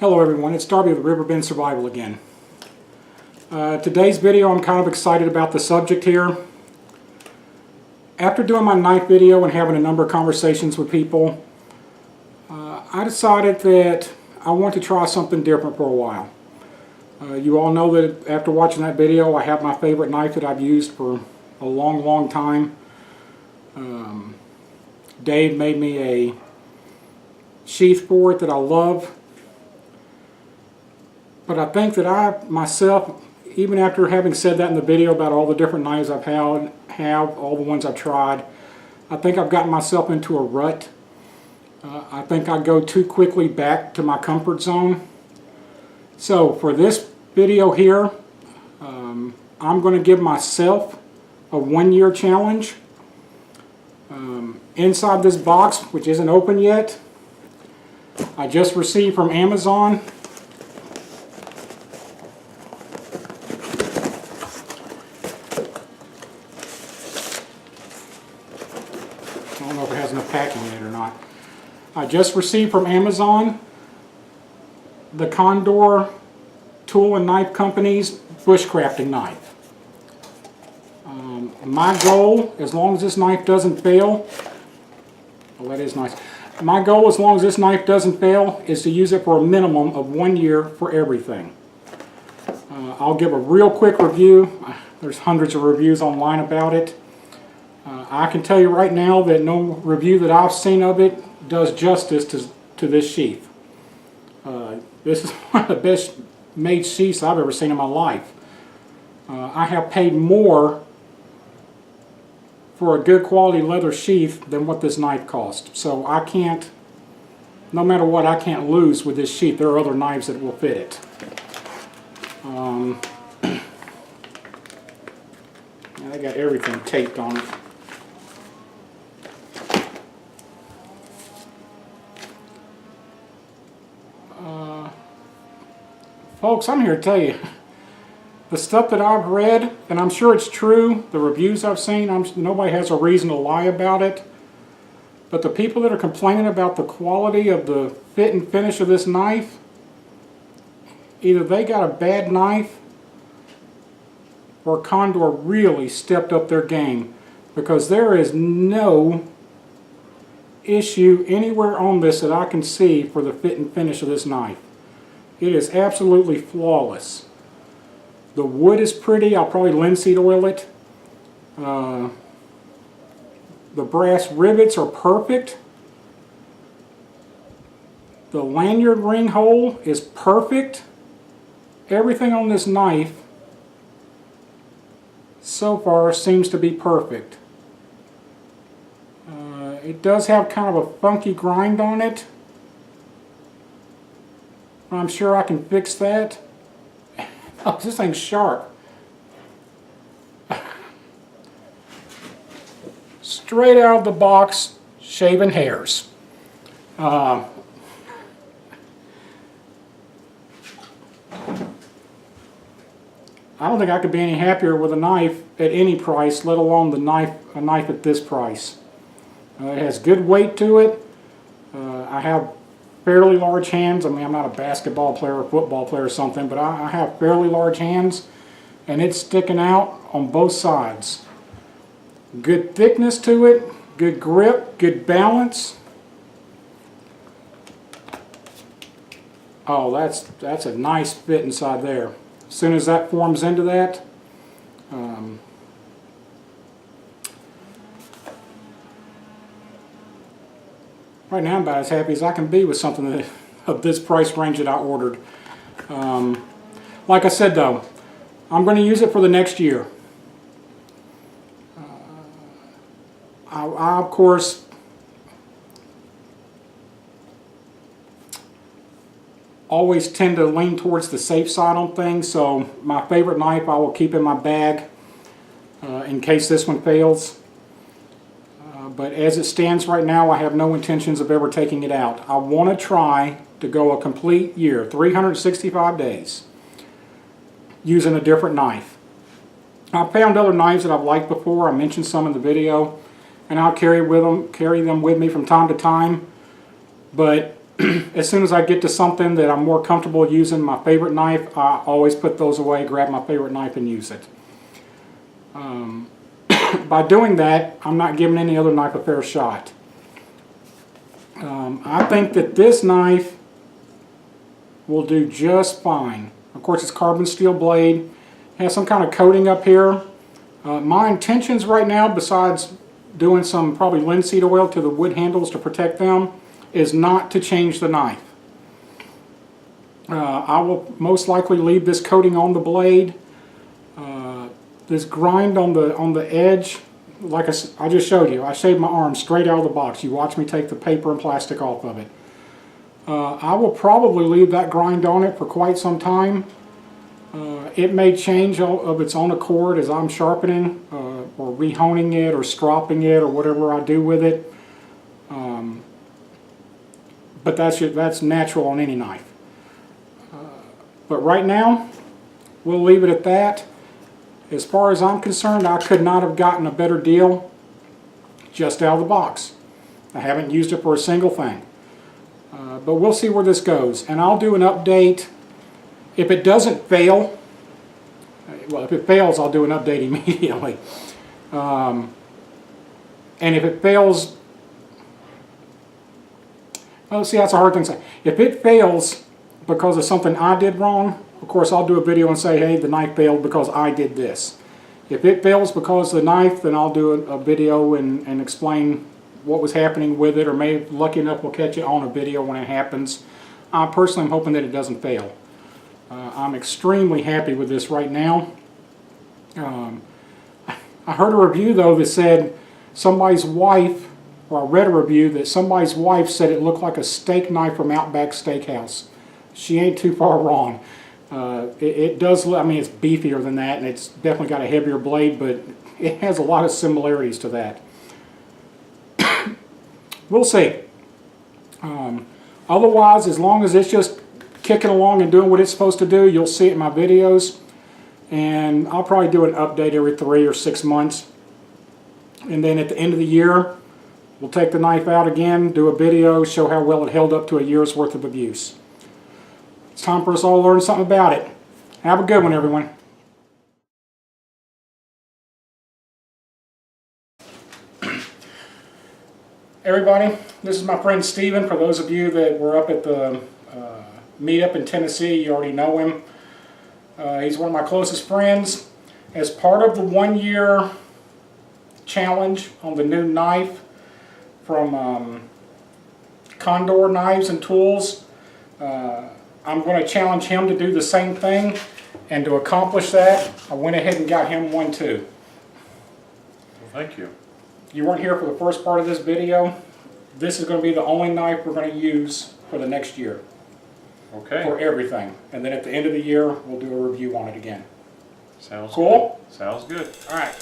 Hello everyone, it's Darby with RiverBendSurvival again. Today's video, I'm kind of excited about the subject here. After doing my knife video and having a number of conversations with people, I decided that I want to try something different for a while. You all know that after watching that video, I have my favorite knife that I've used for a long time. Dave made me a sheath for it that I love. But I think that I, myself, even after having said that in the video about all the different knives I've have all the ones I've tried, I think I've gotten myself into a rut. I think I go too quickly back to my comfort zone. So for this video here, I'm going to give myself a 1-year challenge. Inside this box, which isn't open yet, I just received from Amazon I don't know if it has enough packing in it or not. I just received from Amazon the Condor Tool and Knife Company's bushcrafting knife. My goal, as long as this knife doesn't fail, well, that is nice. My goal, as long as this knife doesn't fail, is to use it for a minimum of 1 year for everything. I'll give a real quick review. There's hundreds of reviews online about it. I can tell you right now that no review that I've seen of it does justice to this sheath. This is one of the best made sheaths I've ever seen in my life. I have paid more for a good quality leather sheath than what this knife cost. So I can't, no matter what, I can't lose with this sheath. There are other knives that will fit it. I got everything taped on it. Folks, I'm here to tell you, the stuff that I've read, and I'm sure it's true, the reviews I've seen, nobody has a reason to lie about it, but the people that are complaining about the quality of the fit and finish of this knife, either they got a bad knife or Condor really stepped up their game, because there is no issue anywhere on this that I can see for the fit and finish of this knife. It is absolutely flawless. The wood is pretty. I'll probably linseed oil it. The brass rivets are perfect. The lanyard ring hole is perfect. Everything on this knife so far seems to be perfect. It does have kind of a funky grind on it. I'm sure I can fix that. Oh, this thing's sharp. Straight out of the box, shaving hairs. I don't think I could be any happier with a knife at any price, let alone a knife at this price. It has good weight to it. I have fairly large hands. I mean, I'm not a basketball player or football player or something, but I have fairly large hands, and it's sticking out on both sides. Good thickness to it, good grip, good balance. Oh, that's a nice fit inside there. As soon as that forms into that, right now I'm about as happy as I can be with something of this price range that I ordered. Like I said though, I'm going to use it for the next year. I of course always tend to lean towards the safe side on things, so my favorite knife I will keep in my bag in case this one fails. But as it stands right now, I have no intentions of ever taking it out. I want to try to go a complete year, 365 days, using a different knife. I've found other knives that I've liked before. I mentioned some in the video, and I'll carry them with me from time to time. But as soon as I get to something that I'm more comfortable using my favorite knife, I always put those away, grab my favorite knife and use it. By doing that, I'm not giving any other knife a fair shot. I think that this knife will do just fine. Of course, it's carbon steel blade. It has some kind of coating up here. My intentions right now, besides doing some probably linseed oil to the wood handles to protect them, is not to change the knife. I will most likely leave this coating on the blade. This grind on the edge, like I just showed you, I shaved my arm straight out of the box. You watch me take the paper and plastic off of it. I will probably leave that grind on it for quite some time. It may change of its own accord as I'm sharpening or rehoning it or stropping it or whatever I do with it. But that's natural on any knife. But right now, we'll leave it at that. As far as I'm concerned, I could not have gotten a better deal just out of the box. I haven't used it for a single thing. But we'll see where this goes. And I'll do an update. If it doesn't fail, well, if it fails, I'll do an update immediately. And if it fails, well, see, that's a hard thing to say. If it fails because of something I did wrong, of course, I'll do a video and say, hey, the knife failed because I did this. If it fails because of the knife, then I'll do a video and explain what was happening with it, or maybe, lucky enough, we'll catch it on a video when it happens. I personally am hoping that it doesn't fail. I'm extremely happy with this right now. I heard a review, though, that said somebody's wife, or I read a review that somebody's wife said it looked like a steak knife from Outback Steakhouse. She ain't too far wrong. It does look, I mean, it's beefier than that, and it's definitely got a heavier blade, but it has a lot of similarities to that. We'll see. Otherwise, as long as it's just kicking along and doing what it's supposed to do, you'll see it in my videos. And I'll probably do an update every 3 or 6 months. And then at the end of the year, we'll take the knife out again, do a video, show how well it held up to a year's worth of abuse. It's time for us all to learn something about it. Have a good one, everyone. Everybody, this is my friend Steven. For those of you that were up at the meetup in Tennessee, you already know him. He's one of my closest friends. As part of the 1-year challenge on the new knife from Condor Knives and Tools, I'm going to challenge him to do the same thing, and to accomplish that, I went ahead and got him one too. Well, thank you. You weren't here for the first part of this video. This is going to be the only knife we're going to use for the next year. Okay. For everything. And then at the end of the year, we'll do a review on it again. Sounds cool? Good. Sounds good. All right.